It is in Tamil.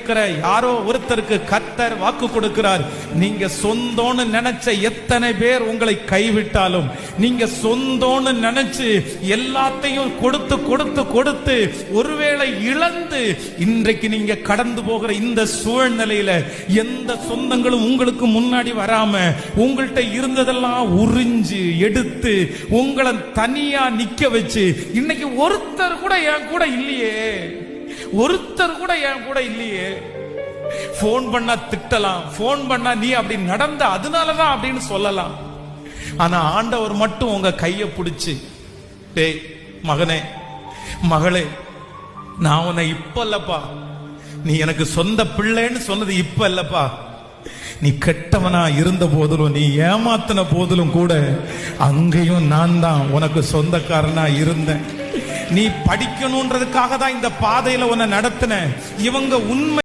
இருக்கிற யாரோ ஒருத்தருக்கு கர்த்தர் வாக்கு கொடுக்கிறார். நீங்க சொந்தோன்னு நினைச்ச எத்தனை பேர் உங்களை கைவிட்டாலும், நீங்க சொந்தோன்னு நினைச்சு எல்லாத்தையும் கொடுத்து கொடுத்து கொடுத்து ஒருவேளை இழந்து இன்றைக்கு நீங்க கடந்து போகிற இந்த சூழ்நிலையில எந்த சொந்தங்களும் உங்களுக்கு முன்னாடி வராம உங்கள்கிட்ட இருந்ததெல்லாம் உறிஞ்சு எடுத்து உங்களை தனியா நிக்க வச்சு இன்னைக்கு ஒருத்தர் கூட என் கூட இல்லையே, ஒருத்தர் கூட என் கூட இல்லையே. போன் பண்ணா திட்டலாம், போன் பண்ணா நீ அப்படி நடந்த அதனாலதான் அப்படின்னு சொல்லலாம். ஆனா ஆண்டவர் மட்டும் உங்க கைய பிடிச்சு, டேய் மகனே மகளே, நான் உன்னை இப்ப இல்லப்பா, நீ எனக்கு சொந்த பிள்ளைன்னு சொன்னது இப்ப இல்லப்பா, நீ கெட்டவனா இருந்த போதிலும், நீ ஏமாத்தின போதிலும் கூட அங்கேயும் நான் தான் உனக்கு சொந்தக்காரனா இருந்தேன். நீ படிக்கணும்ன்றதுக்காக தான் இந்த பாதையில உன்னை நடத்தின. இவங்க உண்மை